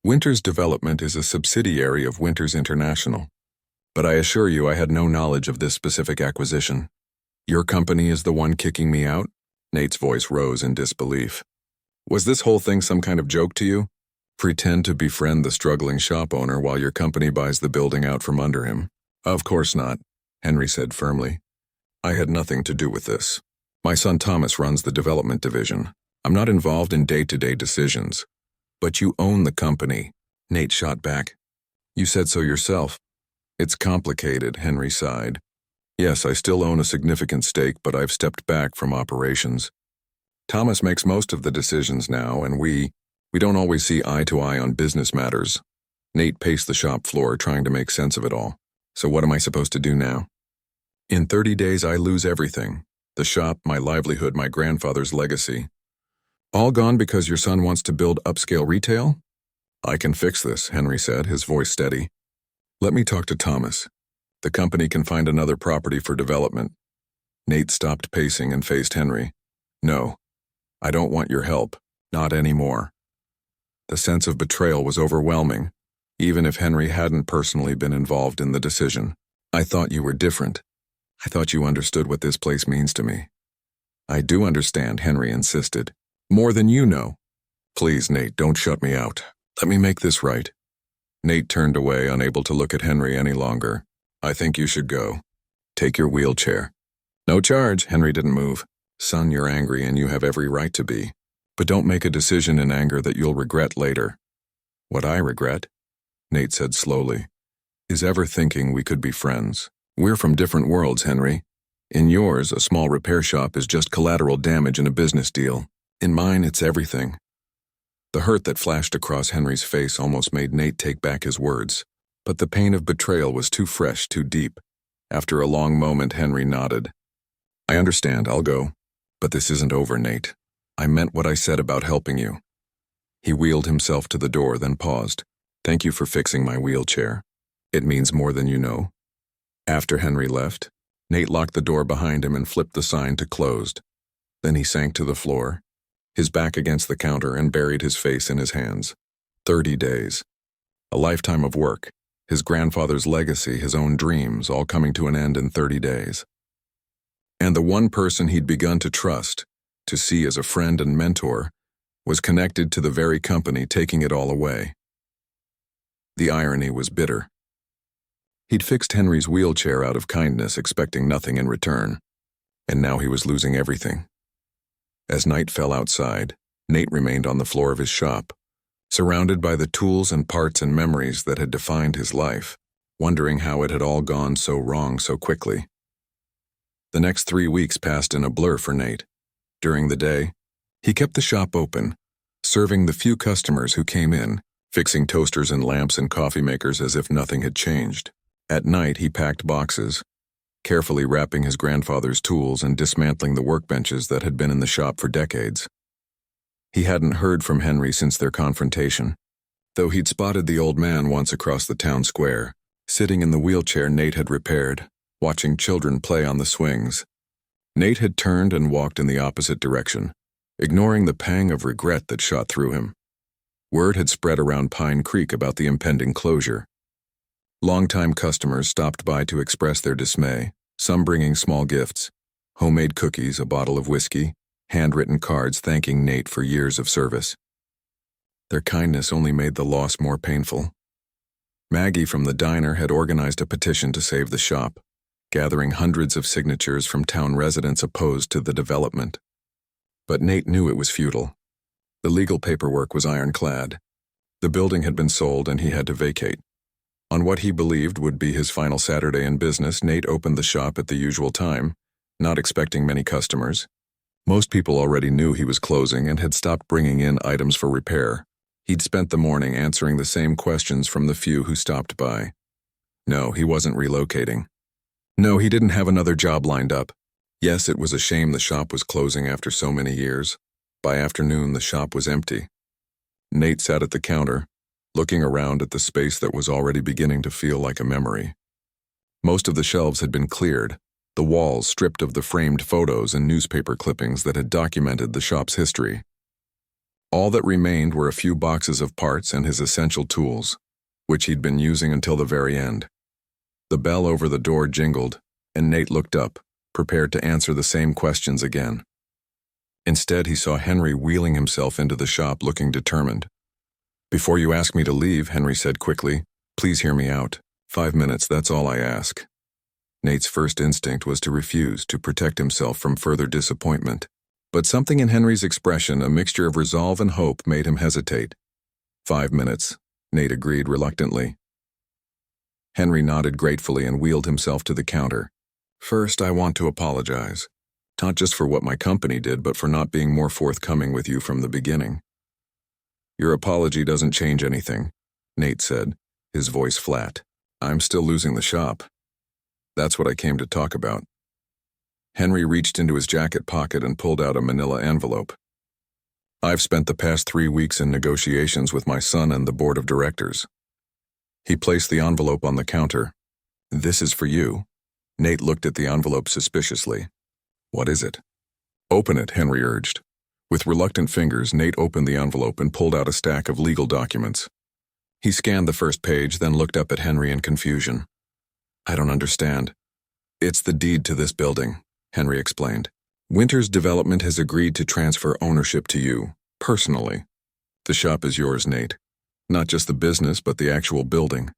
Winter's Development is a subsidiary of Winter's International. But I assure you I had no knowledge of this specific acquisition. Your company is the one kicking me out? Nate's voice rose in disbelief. Was this whole thing some kind of joke to you? Pretend to befriend the struggling shop owner while your company buys the building out from under him? Of course not, Henry said firmly. I had nothing to do with this. My son Thomas runs the development division. I'm not involved in day-to-day decisions. But you own the company, Nate shot back. You said so yourself. It's complicated, Henry sighed. Yes, I still own a significant stake, but I've stepped back from operations. Thomas makes most of the decisions now, and we don't always see eye to eye on business matters. Nate paced the shop floor, trying to make sense of it all. So what am I supposed to do now? In 30 days, I lose everything. The shop, my livelihood, my grandfather's legacy. All gone because your son wants to build upscale retail? I can fix this, Henry said, his voice steady. Let me talk to Thomas. The company can find another property for development. Nate stopped pacing and faced Henry. No, I don't want your help. Not anymore. The sense of betrayal was overwhelming, even if Henry hadn't personally been involved in the decision. I thought you were different. I thought you understood what this place means to me. I do understand, Henry insisted. More than you know. Please, Nate, don't shut me out. Let me make this right. Nate turned away, unable to look at Henry any longer. I think you should go. Take your wheelchair. No charge, Henry didn't move. Son, you're angry and you have every right to be. But don't make a decision in anger that you'll regret later. What I regret, Nate said slowly, is ever thinking we could be friends. We're from different worlds, Henry. In yours, a small repair shop is just collateral damage in a business deal. In mine, it's everything. The hurt that flashed across Henry's face almost made Nate take back his words. But the pain of betrayal was too fresh, too deep. After a long moment, Henry nodded. I understand, I'll go. But this isn't over, Nate. I meant what I said about helping you. He wheeled himself to the door, then paused. Thank you for fixing my wheelchair. It means more than you know. After Henry left, Nate locked the door behind him and flipped the sign to closed. Then he sank to the floor, his back against the counter, and buried his face in his hands. 30 days. A lifetime of work, his grandfather's legacy, his own dreams, all coming to an end in 30 days. And the one person he'd begun to trust, to see as a friend and mentor, was connected to the very company taking it all away. The irony was bitter. He'd fixed Henry's wheelchair out of kindness, expecting nothing in return, and now he was losing everything. As night fell outside, Nate remained on the floor of his shop, surrounded by the tools and parts and memories that had defined his life, wondering how it had all gone so wrong so quickly. The next 3 weeks passed in a blur for Nate. During the day, he kept the shop open, serving the few customers who came in, fixing toasters and lamps and coffee makers as if nothing had changed. At night, he packed boxes, carefully wrapping his grandfather's tools and dismantling the workbenches that had been in the shop for decades. He hadn't heard from Henry since their confrontation, though he'd spotted the old man once across the town square, sitting in the wheelchair Nate had repaired, watching children play on the swings. Nate had turned and walked in the opposite direction, ignoring the pang of regret that shot through him. Word had spread around Pine Creek about the impending closure. Longtime customers stopped by to express their dismay, some bringing small gifts, homemade cookies, a bottle of whiskey, handwritten cards thanking Nate for years of service. Their kindness only made the loss more painful. Maggie from the diner had organized a petition to save the shop, gathering hundreds of signatures from town residents opposed to the development. But Nate knew it was futile. The legal paperwork was ironclad. The building had been sold and he had to vacate. On what he believed would be his final Saturday in business, Nate opened the shop at the usual time, not expecting many customers. Most people already knew he was closing and had stopped bringing in items for repair. He'd spent the morning answering the same questions from the few who stopped by. No, he wasn't relocating. No, he didn't have another job lined up. Yes, it was a shame the shop was closing after so many years. By afternoon, the shop was empty. Nate sat at the counter, looking around at the space that was already beginning to feel like a memory. Most of the shelves had been cleared, the walls stripped of the framed photos and newspaper clippings that had documented the shop's history. All that remained were a few boxes of parts and his essential tools, which he'd been using until the very end. The bell over the door jingled, and Nate looked up, prepared to answer the same questions again. Instead, he saw Henry wheeling himself into the shop looking determined. "Before you ask me to leave," Henry said quickly, "please hear me out. 5 minutes, that's all I ask." Nate's first instinct was to refuse, to protect himself from further disappointment. But something in Henry's expression, a mixture of resolve and hope, made him hesitate. 5 minutes, Nate agreed reluctantly. Henry nodded gratefully and wheeled himself to the counter. "First, I want to apologize. Not just for what my company did, but for not being more forthcoming with you from the beginning." "Your apology doesn't change anything," Nate said, his voice flat. "I'm still losing the shop. That's what I came to talk about." Henry reached into his jacket pocket and pulled out a manila envelope. "I've spent the past 3 weeks in negotiations with my son and the board of directors." He placed the envelope on the counter. "This is for you." Nate looked at the envelope suspiciously. "What is it?" "Open it," Henry urged. With reluctant fingers, Nate opened the envelope and pulled out a stack of legal documents. He scanned the first page, then looked up at Henry in confusion. "I don't understand." "It's the deed to this building," Henry explained. "Winters Development has agreed to transfer ownership to you, personally. The shop is yours, Nate. Not just the business, but the actual building."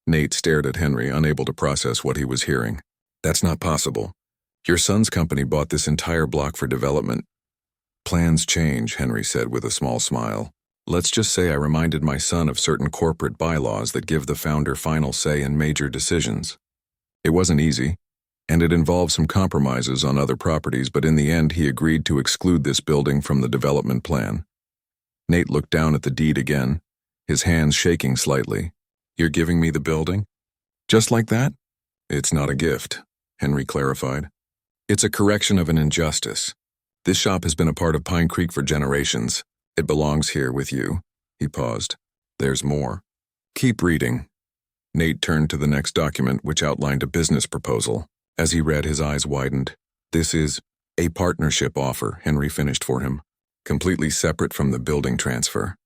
Nate stared at Henry, unable to process what he was hearing. "That's not possible. Your son's company bought this entire block for development." "Plans change," Henry said with a small smile. "Let's just say I reminded my son of certain corporate bylaws that give the founder final say in major decisions. It wasn't easy, and it involved some compromises on other properties, but in the end he agreed to exclude this building from the development plan." Nate looked down at the deed again, his hands shaking slightly. "You're giving me the building? Just like that?" "It's not a gift," Henry clarified. "It's a correction of an injustice. This shop has been a part of Pine Creek for generations. It belongs here with you." He paused. "There's more. Keep reading." Nate turned to the next document, which outlined a business proposal. As he read, his eyes widened. "This is a partnership offer," Henry finished for him, "completely separate from the building transfer.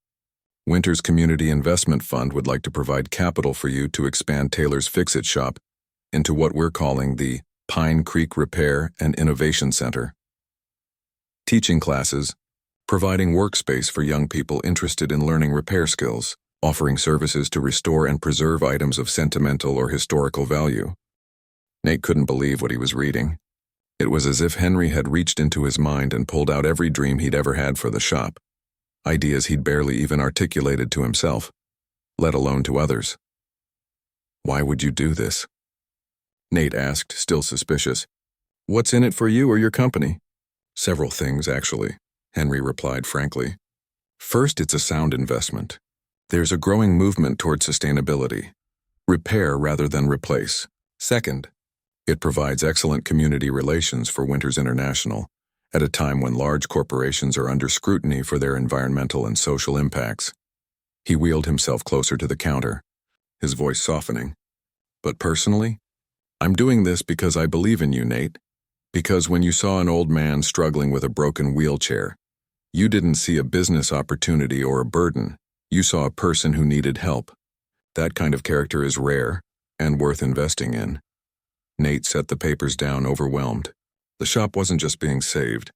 Winters Community Investment Fund would like to provide capital for you to expand Taylor's Fix-It shop into what we're calling the Pine Creek Repair and Innovation Center. Teaching classes, providing workspace for young people interested in learning repair skills, offering services to restore and preserve items of sentimental or historical value." Nate couldn't believe what he was reading. It was as if Henry had reached into his mind and pulled out every dream he'd ever had for the shop, ideas he'd barely even articulated to himself, let alone to others. "Why would you do this?" Nate asked, still suspicious. "What's in it for you or your company?" "Several things, actually," Henry replied frankly. "First, it's a sound investment. There's a growing movement toward sustainability. Repair rather than replace. Second, it provides excellent community relations for Winters International, at a time when large corporations are under scrutiny for their environmental and social impacts." He wheeled himself closer to the counter, his voice softening. "But personally, I'm doing this because I believe in you, Nate. Because when you saw an old man struggling with a broken wheelchair, you didn't see a business opportunity or a burden. You saw a person who needed help. That kind of character is rare and worth investing in." Nate set the papers down, overwhelmed. The shop wasn't just being saved.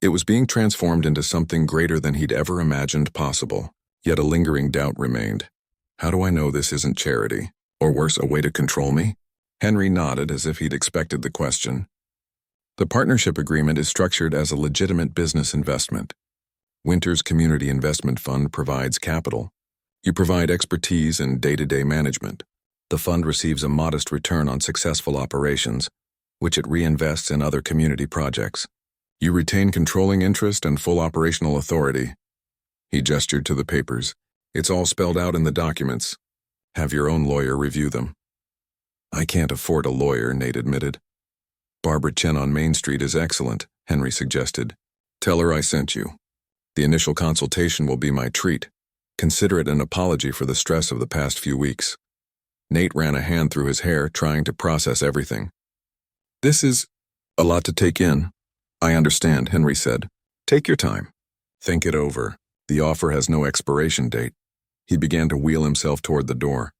It was being transformed into something greater than he'd ever imagined possible. Yet a lingering doubt remained. How do I know this isn't charity? Or worse, a way to control me? Henry nodded as if he'd expected the question. The partnership agreement is structured as a legitimate business investment. Winter's Community Investment Fund provides capital. You provide expertise in day-to-day management. The fund receives a modest return on successful operations, which it reinvests in other community projects. You retain controlling interest and full operational authority. He gestured to the papers. It's all spelled out in the documents. Have your own lawyer review them. I can't afford a lawyer, Nate admitted. Barbara Chen on Main Street is excellent, Henry suggested. Tell her I sent you. The initial consultation will be my treat. Consider it an apology for the stress of the past few weeks. Nate ran a hand through his hair, trying to process everything. This is a lot to take in. I understand, Henry said. Take your time. Think it over. The offer has no expiration date. He began to wheel himself toward the door.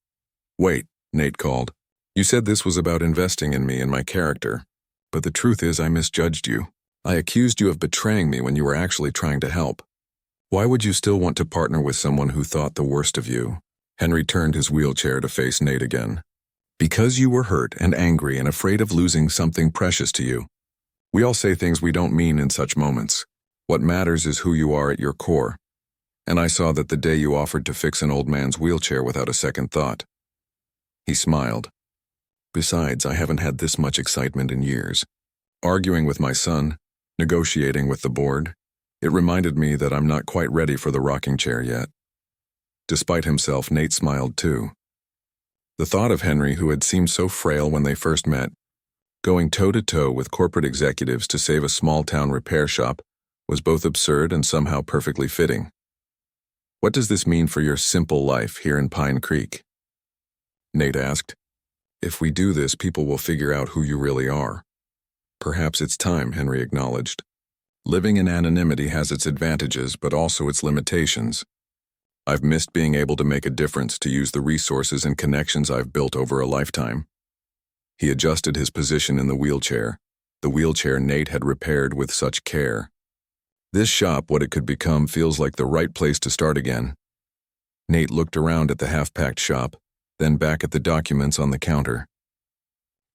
Wait, Nate called. You said this was about investing in me and my character. But the truth is I misjudged you. I accused you of betraying me when you were actually trying to help. Why would you still want to partner with someone who thought the worst of you? Henry turned his wheelchair to face Nate again. Because you were hurt and angry and afraid of losing something precious to you. We all say things we don't mean in such moments. What matters is who you are at your core. And I saw that the day you offered to fix an old man's wheelchair without a second thought. He smiled. Besides, I haven't had this much excitement in years. Arguing with my son, negotiating with the board, it reminded me that I'm not quite ready for the rocking chair yet. Despite himself, Nate smiled too. The thought of Henry, who had seemed so frail when they first met, going toe-to-toe with corporate executives to save a small-town repair shop, was both absurd and somehow perfectly fitting. What does this mean for your simple life here in Pine Creek? Nate asked. If we do this, people will figure out who you really are. Perhaps it's time, Henry acknowledged. Living in anonymity has its advantages, but also its limitations. I've missed being able to make a difference, to use the resources and connections I've built over a lifetime. He adjusted his position in the wheelchair Nate had repaired with such care. This shop, what it could become, feels like the right place to start again. Nate looked around at the half-packed shop, then back at the documents on the counter.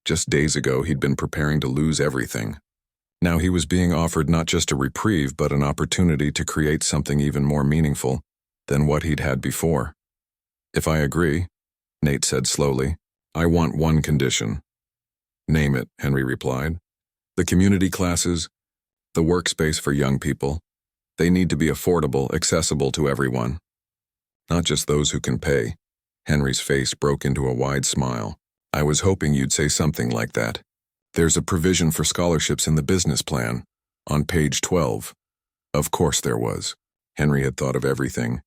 Just days ago, he'd been preparing to lose everything. Now he was being offered not just a reprieve, but an opportunity to create something even more meaningful than what he'd had before. If I agree, Nate said slowly, I want one condition. Name it, Henry replied. The community classes, the workspace for young people, they need to be affordable, accessible to everyone. Not just those who can pay. Henry's face broke into a wide smile. I was hoping you'd say something like that. There's a provision for scholarships in the business plan, on page 12. Of course there was. Henry had thought of everything.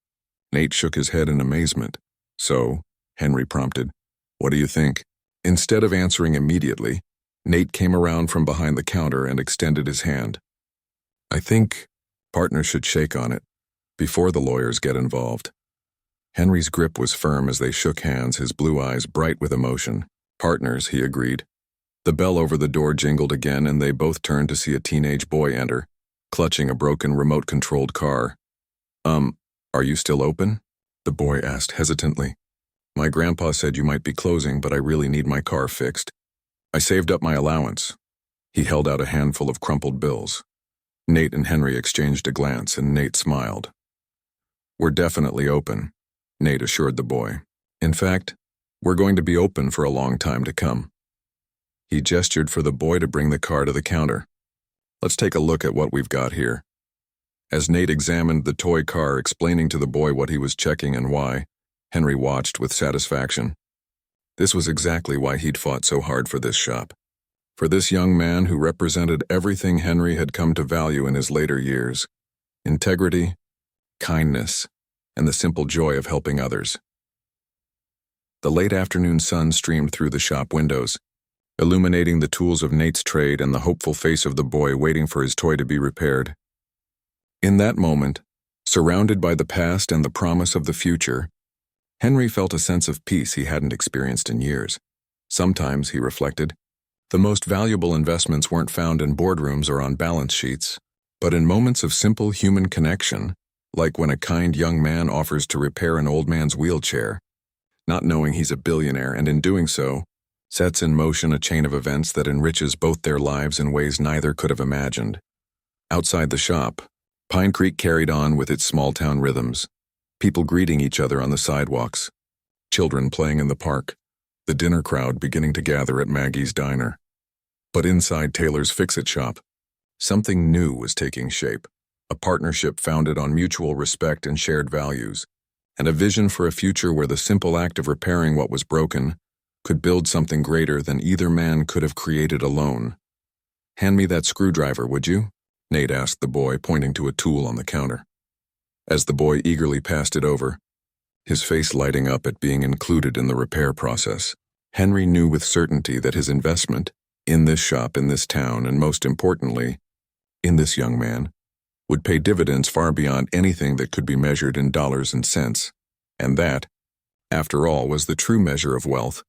Nate shook his head in amazement. So, Henry prompted, what do you think? Instead of answering immediately, Nate came around from behind the counter and extended his hand. I think partners should shake on it, before the lawyers get involved. Henry's grip was firm as they shook hands, his blue eyes bright with emotion. Partners, he agreed. The bell over the door jingled again, and they both turned to see a teenage boy enter, clutching a broken remote-controlled car. Are you still open? The boy asked hesitantly. My grandpa said you might be closing, but I really need my car fixed. I saved up my allowance. He held out a handful of crumpled bills. Nate and Henry exchanged a glance, and Nate smiled. We're definitely open, Nate assured the boy. In fact, we're going to be open for a long time to come. He gestured for the boy to bring the car to the counter. Let's take a look at what we've got here. As Nate examined the toy car, explaining to the boy what he was checking and why, Henry watched with satisfaction. This was exactly why he'd fought so hard for this shop. For this young man who represented everything Henry had come to value in his later years: integrity, kindness, and the simple joy of helping others. The late afternoon sun streamed through the shop windows, illuminating the tools of Nate's trade and the hopeful face of the boy waiting for his toy to be repaired. In that moment, surrounded by the past and the promise of the future, Henry felt a sense of peace he hadn't experienced in years. Sometimes, he reflected, the most valuable investments weren't found in boardrooms or on balance sheets, but in moments of simple human connection, like when a kind young man offers to repair an old man's wheelchair, not knowing he's a billionaire, and in doing so, sets in motion a chain of events that enriches both their lives in ways neither could have imagined. Outside the shop, Pine Creek carried on with its small-town rhythms, people greeting each other on the sidewalks, children playing in the park, the dinner crowd beginning to gather at Maggie's diner. But inside Taylor's fix-it shop, something new was taking shape, a partnership founded on mutual respect and shared values, and a vision for a future where the simple act of repairing what was broken could build something greater than either man could have created alone. "Hand me that screwdriver, would you?" Nate asked the boy, pointing to a tool on the counter. As the boy eagerly passed it over, his face lighting up at being included in the repair process, Henry knew with certainty that his investment in this shop, in this town, and most importantly, in this young man, would pay dividends far beyond anything that could be measured in dollars and cents. And that, after all, was the true measure of wealth,